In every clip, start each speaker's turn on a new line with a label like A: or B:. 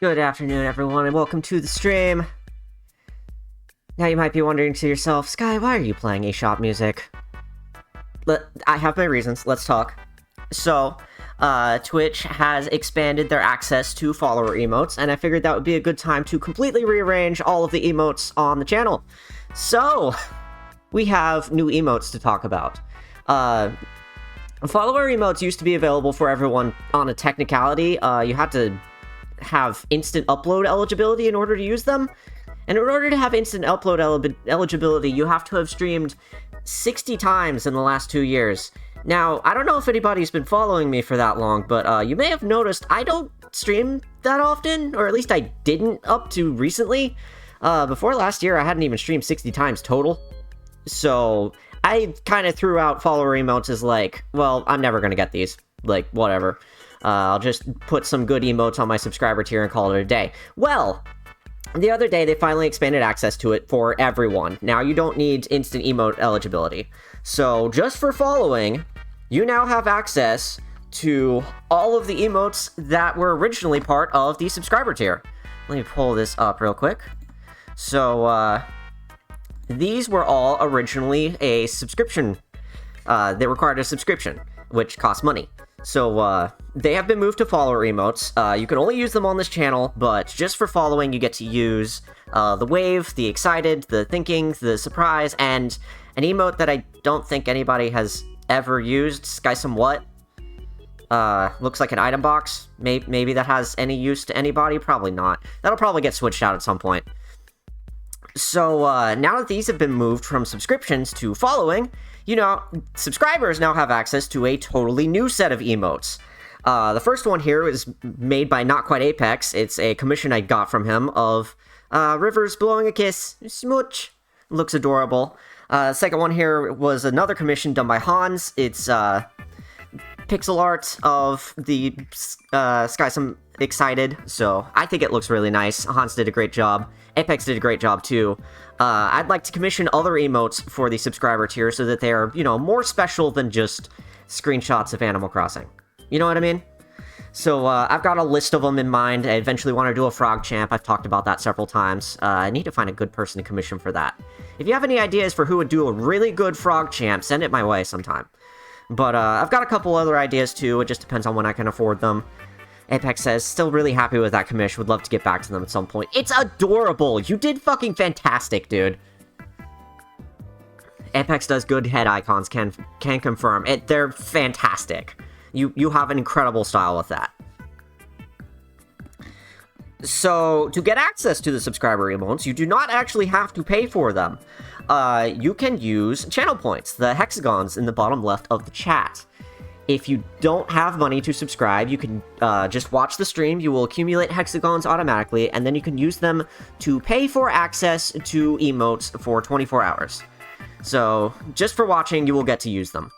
A: Good afternoon, everyone, and welcome to the stream. Now you might be wondering to yourself, Sky, why are you playing eShop music? I have my reasons. Let's talk. So, Twitch has expanded their access to follower emotes, and I figured that would be a good time to completely rearrange all of the emotes on the channel. So, we have new emotes to talk about. Follower emotes used to be available for everyone on a technicality. You had to have instant upload eligibility in order to use them. And in order to have instant upload eligibility, you have to have streamed 60 times in the last 2 years. Now, I don't know if anybody's been following me for that long, but you may have noticed I don't stream that often, or at least I didn't up to recently. Before last year, I hadn't even streamed 60 times total. So, I kind of threw out follower emotes as like, well, I'm never gonna get these. Like, whatever. I'll just put some good emotes on my subscriber tier and call it a day. Well, the other day they finally expanded access to it for everyone. Now you don't need instant emote eligibility. So just for following, you now have access to all of the emotes that were originally part of the subscriber tier. Let me pull this up real quick. So, these were all originally a subscription. They required a subscription, which cost money. So, they have been moved to follower emotes. You can only use them on this channel, but just for following, you get to use the wave, the excited, the thinking, the surprise, and an emote that I don't think anybody has ever used, Skysometric. Looks like an item box. Maybe that has any use to anybody? Probably not. That'll probably get switched out at some point. So, now that these have been moved from subscriptions to following, you know, subscribers now have access to a totally new set of emotes. The first one here is made by Not Quite Apex. It's a commission I got from him of Rivers blowing a kiss. Smooch. Looks adorable. The second one here was another commission done by Hans. It's pixel art of the Skysometric excited, so I think it looks really nice. Hans did a great job. Apex did a great job too. I'd like to commission other emotes for the subscriber tier so that they are, you know, more special than just screenshots of Animal Crossing. You know what I mean? So, I've got a list of them in mind. I eventually want to do a frog champ. I've talked about that several times. I need to find a good person to commission for that. If you have any ideas for who would do a really good frog champ, send it my way sometime. But, I've got a couple other ideas too. It just depends on when I can afford them. Apex says, still really happy with that commission. Would love to get back to them at some point. It's adorable! You did fucking fantastic, dude. Apex does good head icons, can confirm. They're fantastic. You have an incredible style with that. So, to get access to the subscriber emotes, you do not actually have to pay for them. You can use channel points, the hexagons in the bottom left of the chat. If you don't have money to subscribe, you can just watch the stream. You will accumulate hexagons automatically, and then you can use them to pay for access to emotes for 24 hours. So, just for watching, you will get to use them.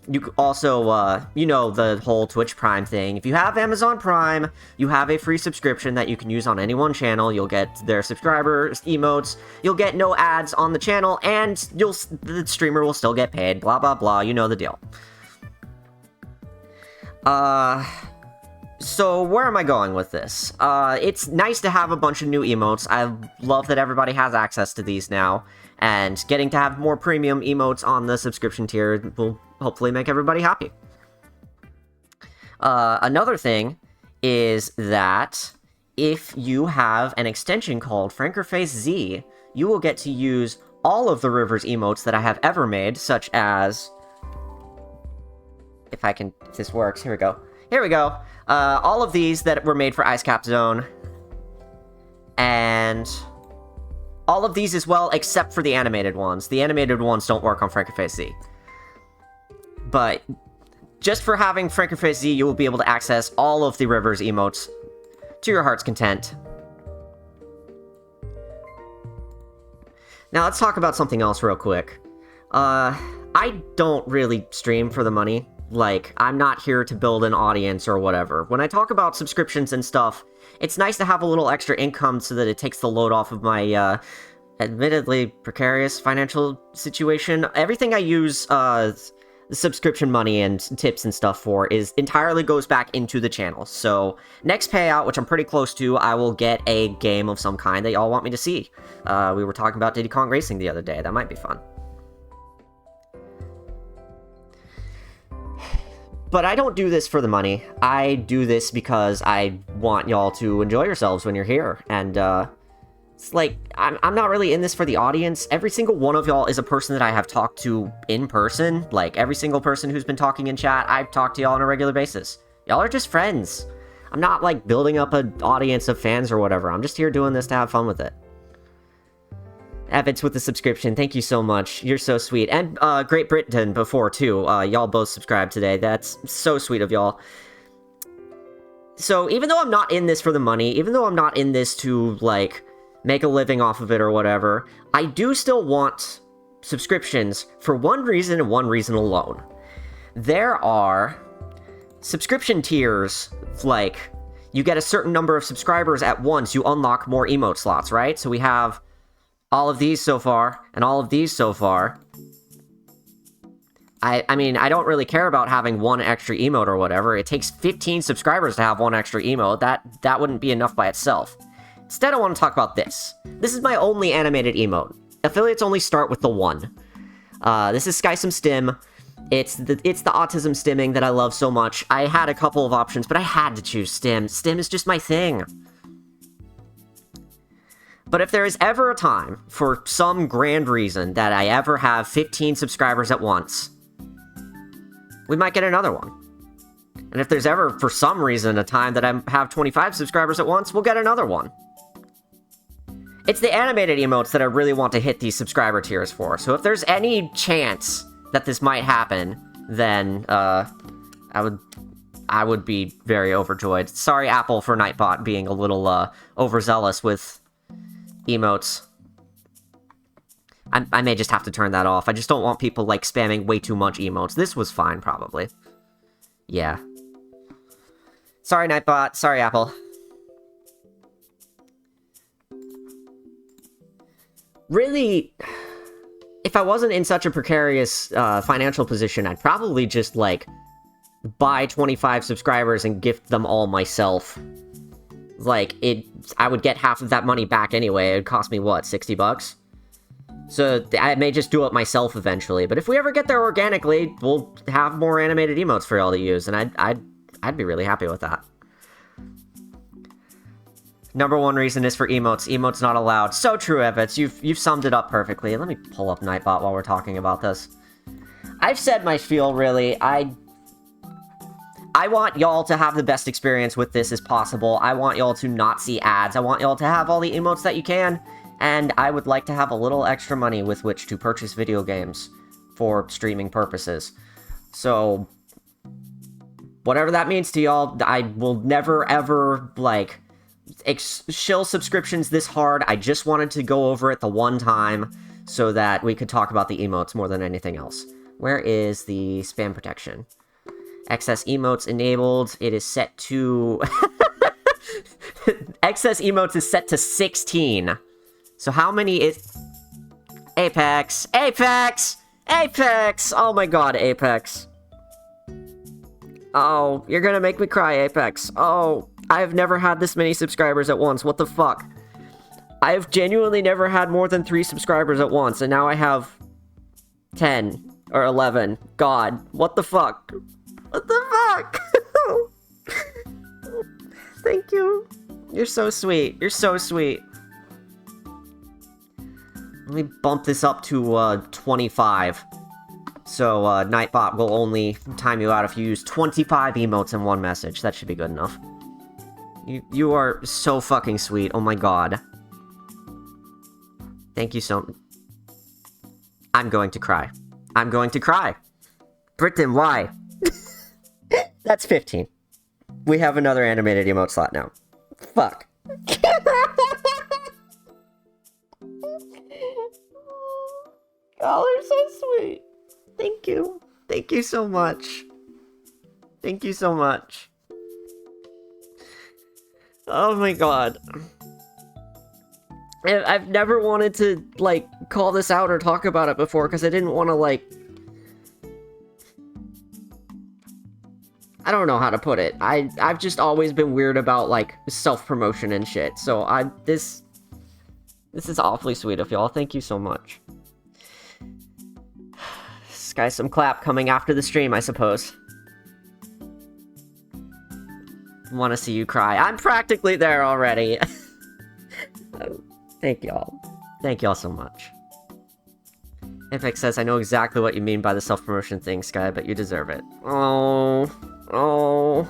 A: You also, you know, the whole Twitch Prime thing. If you have Amazon Prime, you have a free subscription that you can use on any one channel. You'll get their subscribers, emotes, you'll get no ads on the channel, and the streamer will still get paid, blah, blah, blah, you know the deal. So where am I going with this? It's nice to have a bunch of new emotes. I love that everybody has access to these now, and getting to have more premium emotes on the subscription tier will hopefully make everybody happy. Another thing is that if you have an extension called Frankerface Z, you will get to use all of the Rivers emotes that I have ever made, such as... If this works, here we go. Here we go. All of these that were made for Ice Cap Zone. And all of these as well, except for the animated ones. The animated ones don't work on Frankerface Z. But just for having Frankerface Z, you will be able to access all of the Rivers emotes to your heart's content. Now let's talk about something else real quick. I don't really stream for the money. Like, I'm not here to build an audience or whatever. When I talk about subscriptions and stuff, it's nice to have a little extra income so that it takes the load off of my, admittedly precarious financial situation. Everything I use, the subscription money and tips and stuff for is entirely goes back into the channel. So next payout, which I'm pretty close to, I will get a game of some kind that y'all want me to see. We were talking about Diddy Kong Racing the other day. That might be fun. But I don't do this for the money. I do this because I want y'all to enjoy yourselves when you're here. And, it's like, I'm not really in this for the audience. Every single one of y'all is a person that I have talked to in person. Like, every single person who's been talking in chat, I've talked to y'all on a regular basis. Y'all are just friends. I'm not, like, building up an audience of fans or whatever. I'm just here doing this to have fun with it. Evans with the subscription, thank you so much. You're so sweet. And Great Britain before, too. Y'all both subscribed today. That's so sweet of y'all. So, even though I'm not in this for the money, even though I'm not in this to, like, make a living off of it or whatever, I do still want subscriptions for one reason and one reason alone. There are subscription tiers, like, you get a certain number of subscribers at once, you unlock more emote slots, right? So we have all of these so far, and all of these so far. I mean, I don't really care about having one extra emote or whatever. It takes 15 subscribers to have one extra emote. That wouldn't be enough by itself. Instead, I want to talk about this. This is my only animated emote. Affiliates only start with the one. This is Skysome Stim. It's the autism stimming that I love so much. I had a couple of options, but I had to choose Stim. Stim is just my thing. But if there is ever a time, for some grand reason, that I ever have 15 subscribers at once, we might get another one. And if there's ever, for some reason, a time that I have 25 subscribers at once, we'll get another one. It's the animated emotes that I really want to hit these subscriber tiers for. So if there's any chance that this might happen, then I would be very overjoyed. Sorry, Apple, for Nightbot being a little overzealous with emotes. I may just have to turn that off. I just don't want people, like, spamming way too much emotes. This was fine, probably. Yeah. Sorry, Nightbot. Sorry, Apple. Really, if I wasn't in such a precarious financial position, I'd probably just, like, buy 25 subscribers and gift them all myself. Like, I would get half of that money back anyway. It'd cost me, what, 60 bucks? So I may just do it myself eventually. But if we ever get there organically, we'll have more animated emotes for y'all to use, and I'd be really happy with that. Number one reason is for emotes. Emotes not allowed. So true, Evans. You've summed it up perfectly. Let me pull up Nightbot while we're talking about this. I've said my spiel, really. I want y'all to have the best experience with this as possible. I want y'all to not see ads. I want y'all to have all the emotes that you can. And I would like to have a little extra money with which to purchase video games for streaming purposes. So, whatever that means to y'all, I will never, ever, like, shill subscriptions this hard. I just wanted to go over it the one time so that we could talk about the emotes more than anything else. Where is the spam protection? Excess emotes enabled. It is set to... Excess emotes is set to 16. So how many is... Apex! Apex! Apex! Oh my god, Apex. Oh, you're gonna make me cry, Apex. Oh, I have never had this many subscribers at once. What the fuck? I have genuinely never had more than 3 subscribers at once, and now I have 10 or 11. God, what the fuck? What the fuck? Thank you. You're so sweet. You're so sweet. Let me bump this up to 25. So Nightbot will only time you out if you use 25 emotes in one message. That should be good enough. You are so fucking sweet. Oh my god. Thank you so... I'm going to cry. I'm going to cry. Britain, why? That's 15. We have another animated emote slot now. Fuck. Oh, they're so sweet. Thank you. Thank you so much. Thank you so much. Oh my god. I've never wanted to, like, call this out or talk about it before, because I didn't want to, like... I don't know how to put it. I've just always been weird about, like, self-promotion and shit, so this is awfully sweet of y'all. Thank you so much. Sky some clap coming after the stream, I suppose. Want to see you cry. I'm practically there already. Thank y'all. Thank y'all so much. Epic says, I know exactly what you mean by the self-promotion thing, Sky, but you deserve it. Oh. Oh.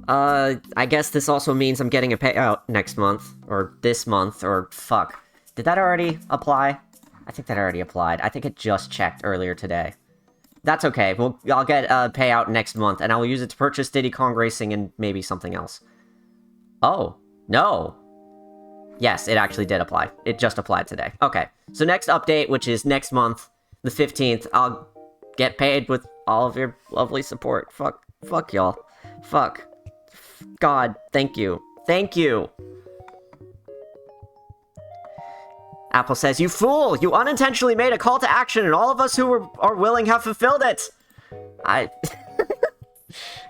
A: I guess this also means I'm getting a payout next month. Or this month, or fuck. Did that already apply? I think that already applied. I think it just checked earlier today. That's okay. I'll get a payout next month, and I'll use it to purchase Diddy Kong Racing and maybe something else. Oh. No. Yes, it actually did apply. It just applied today. Okay. So next update, which is next month, the 15th, I'll get paid with all of your lovely support. Fuck y'all. Fuck. God, thank you. Thank you. Apple says, you fool! You unintentionally made a call to action, and all of us who are willing have fulfilled it!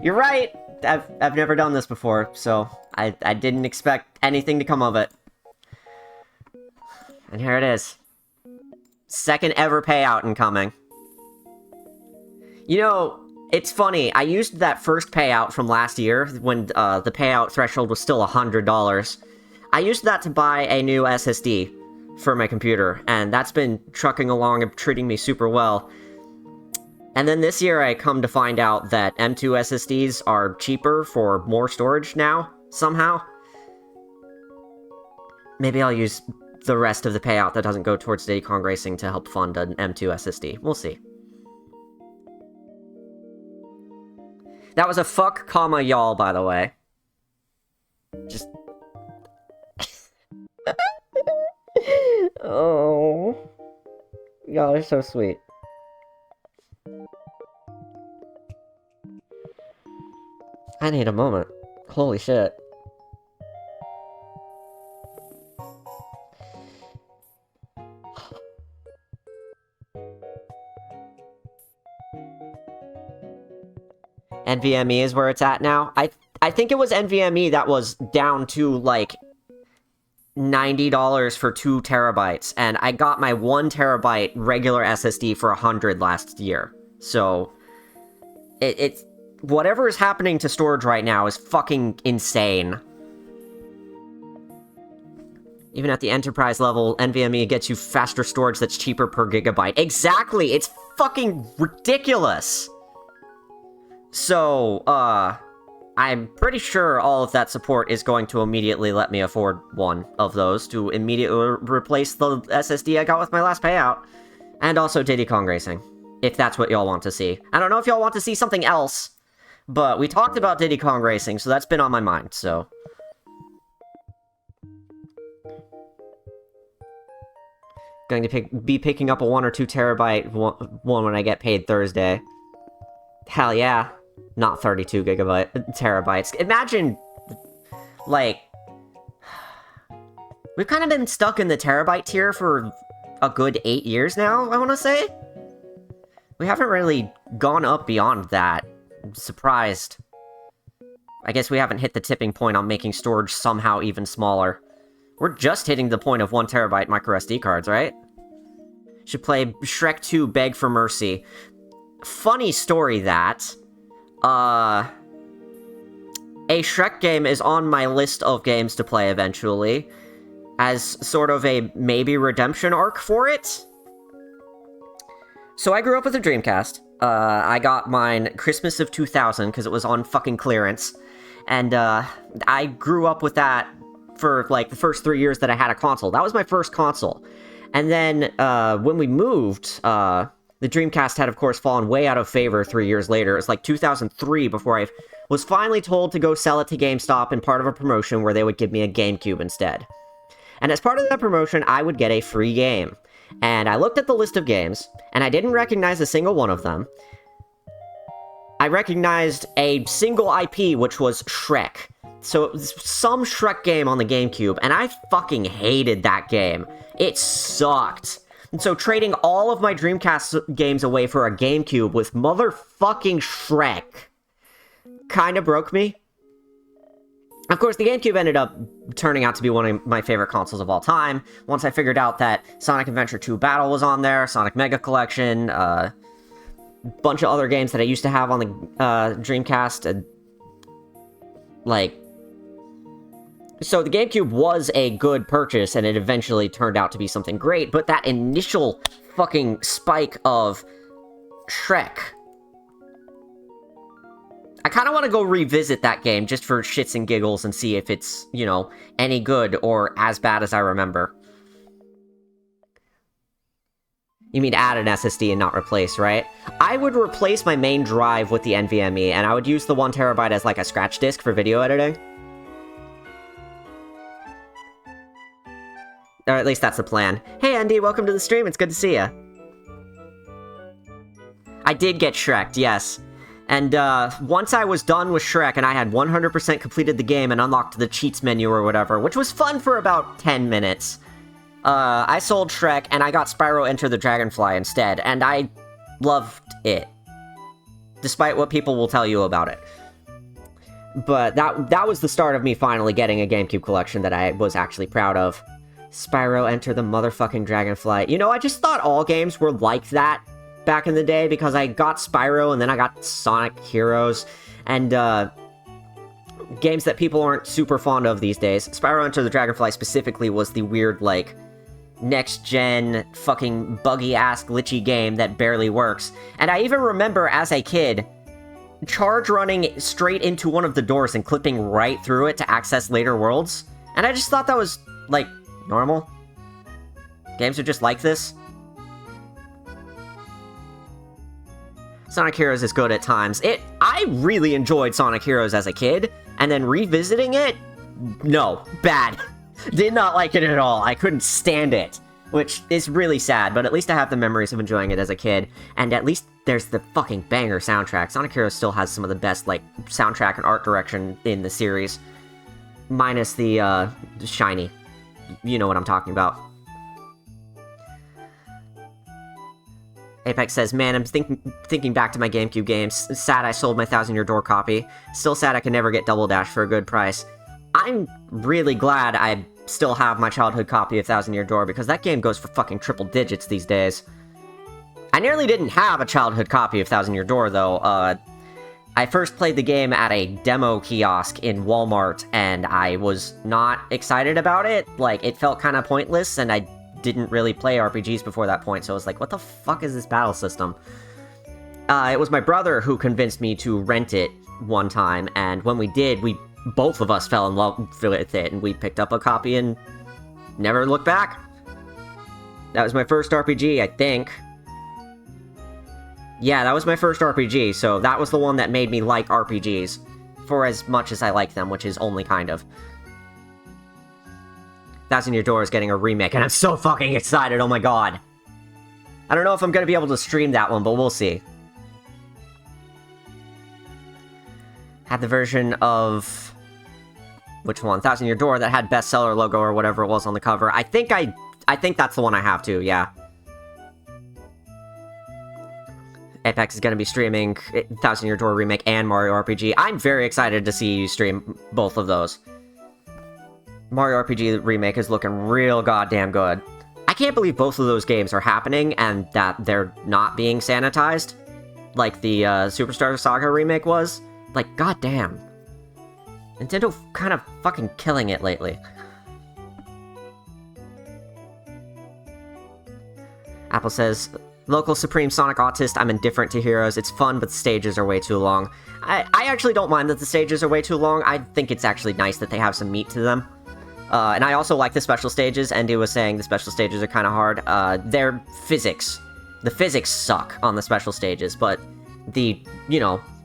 A: You're right! I've never done this before, so I didn't expect anything to come of it. And here it is. Second ever payout incoming. You know, it's funny, I used that first payout from last year, when the payout threshold was still $100. I used that to buy a new SSD for my computer, and that's been trucking along and treating me super well. And then this year I come to find out that M2 SSDs are cheaper for more storage now, somehow. Maybe I'll use the rest of the payout that doesn't go towards Diddy Kong Racing to help fund an M2 SSD. We'll see. That was a fuck, comma, y'all, by the way. Just... Oh. Y'all are so sweet. I need a moment. Holy shit. NVMe is where it's at now. I think it was NVMe that was down to, like, $90 for 2 terabytes, and I got my 1 terabyte regular SSD for $100 last year. So, it's whatever is happening to storage right now is fucking insane. Even at the enterprise level, NVMe gets you faster storage that's cheaper per gigabyte. Exactly! It's fucking ridiculous! So, I'm pretty sure all of that support is going to immediately let me afford one of those to immediately replace the SSD I got with my last payout. And also Diddy Kong Racing, if that's what y'all want to see. I don't know if y'all want to see something else, but we talked about Diddy Kong Racing, so that's been on my mind, so... Going to be picking up a 1 or 2 terabyte one when I get paid Thursday. Hell yeah. Not 32 terabytes. Imagine, like... We've kind of been stuck in the terabyte tier for a good 8 years now, I want to say? We haven't really gone up beyond that. I'm surprised. I guess we haven't hit the tipping point on making storage somehow even smaller. We're just hitting the point of 1 terabyte microSD cards, right? Should play Shrek 2 Beg for Mercy. Funny story that... A Shrek game is on my list of games to play eventually, as sort of a maybe redemption arc for it. So I grew up with a Dreamcast. I got mine Christmas of 2000, because it was on fucking clearance. And, I grew up with that for, like, the first 3 years that I had a console. That was my first console. And then, when we moved, the Dreamcast had, of course, fallen way out of favor 3 years later. It was like 2003 before I was finally told to go sell it to GameStop in part of a promotion where they would give me a GameCube instead. And as part of that promotion, I would get a free game. And I looked at the list of games, and I didn't recognize a single one of them. I recognized a single IP, which was Shrek. So it was some Shrek game on the GameCube, and I fucking hated that game. It sucked. And so trading all of my Dreamcast games away for a GameCube with motherfucking Shrek kind of broke me. Of course, the GameCube ended up turning out to be one of my favorite consoles of all time, once I figured out that Sonic Adventure 2 Battle was on there, Sonic Mega Collection, a bunch of other games that I used to have on the Dreamcast, so the GameCube was a good purchase, and it eventually turned out to be something great, but that initial fucking spike of Shrek... I kind of want to go revisit that game just for shits and giggles and see if it's, you know, any good or as bad as I remember. You mean add an SSD and not replace, right? I would replace my main drive with the NVMe, and I would use the 1TB as like a scratch disk for video editing. Or at least that's the plan. Hey Andy, welcome to the stream, it's good to see ya. I did get Shrek'd, yes. And, once I was done with Shrek and I had 100% completed the game and unlocked the cheats menu or whatever, which was fun for about 10 minutes, I sold Shrek and I got Spyro Enter the Dragonfly instead, and I loved it. Despite what people will tell you about it. But that was the start of me finally getting a GameCube collection that I was actually proud of. Spyro Enter the motherfucking Dragonfly. You know, I just thought all games were like that back in the day, because I got Spyro, and then I got Sonic Heroes, and, games that people aren't super fond of these days. Spyro Enter the Dragonfly specifically was the weird, like, next-gen, fucking buggy-ass glitchy game that barely works. And I even remember, as a kid, charge running straight into one of the doors and clipping right through it to access later worlds. And I just thought that was, like, normal. Games are just like this. Sonic Heroes is good at times. I really enjoyed Sonic Heroes as a kid, and then revisiting it, no, bad. Did not like it at all. I couldn't stand it, which is really sad, but at least I have the memories of enjoying it as a kid, and at least there's the fucking banger soundtrack. Sonic Heroes still has some of the best, like, soundtrack and art direction in the series, minus the, shiny. You know what I'm talking about. Apex says, man, I'm thinking back to my GameCube games. Sad I sold my 1000 Year Door copy. Still sad I could never get Double Dash for a good price. I'm really glad I still have my childhood copy of 1000 Year Door, because that game goes for fucking triple digits these days. I nearly didn't have a childhood copy of 1000 Year Door, though. I first played the game at a demo kiosk in Walmart, and I was not excited about it. Like, it felt kind of pointless, and I didn't really play RPGs before that point, so I was like, what the fuck is this battle system? It was my brother who convinced me to rent it one time, and when we did, both of us fell in love with it, and we picked up a copy and never looked back. That was my first RPG, I think. Yeah, that was my first RPG, so that was the one that made me like RPGs, for as much as I like them, which is only kind of. 1000 Year Door is getting a remake, and I'm so fucking excited, oh my god. I don't know if I'm gonna be able to stream that one, but we'll see. Had the version of... which one? 1000 Year Door that had bestseller logo or whatever it was on the cover. I think that's the one I have too, yeah. Apex is gonna be streaming 1000 Year Door remake and Mario RPG. I'm very excited to see you stream both of those. Mario RPG remake is looking real goddamn good. I can't believe both of those games are happening and that they're not being sanitized, like the Superstar Saga remake was. Like, goddamn. Nintendo kind of fucking killing it lately. Apple says, local Supreme Sonic Autist, I'm indifferent to Heroes. It's fun, but the stages are way too long. I actually don't mind that the stages are way too long. I think it's actually nice that they have some meat to them. And I also like the special stages. Andy was saying the special stages are kind of hard. They're physics. The physics suck on the special stages, but the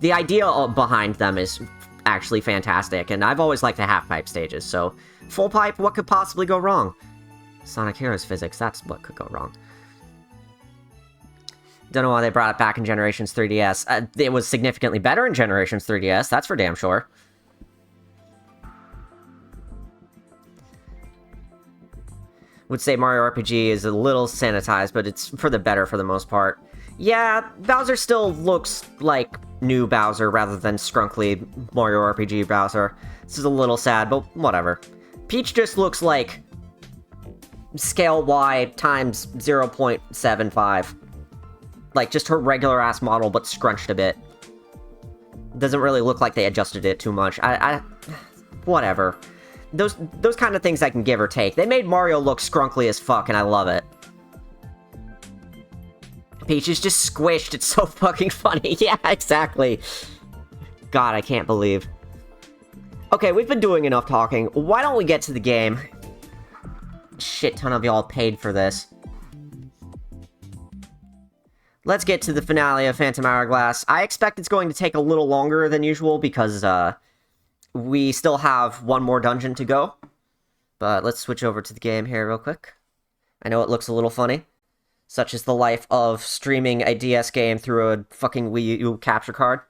A: idea behind them is actually fantastic, and I've always liked the half-pipe stages, so full pipe, what could possibly go wrong? Sonic Heroes physics, that's what could go wrong. Don't know why they brought it back in Generations 3DS. It was significantly better in Generations 3DS, that's for damn sure. would say Mario RPG is a little sanitized, but it's for the better for the most part. Yeah, Bowser still looks like new Bowser rather than scrunkly Mario RPG Bowser. This is a little sad, but whatever. Peach just looks like scale Y times 0.75. Like, just her regular-ass model, but scrunched a bit. Doesn't really look like they adjusted it too much. Whatever. Those kind of things I can give or take. They made Mario look scrunkly as fuck, and I love it. Peach is just squished. It's so fucking funny. Yeah, exactly. God, I can't believe. Okay, we've been doing enough talking. Why don't we get to the game? Shit ton of y'all paid for this. Let's get to the finale of Phantom Hourglass. I expect it's going to take a little longer than usual because, we still have one more dungeon to go. But let's switch over to the game here real quick. I know it looks a little funny. Such is the life of streaming a DS game through a fucking Wii U capture card.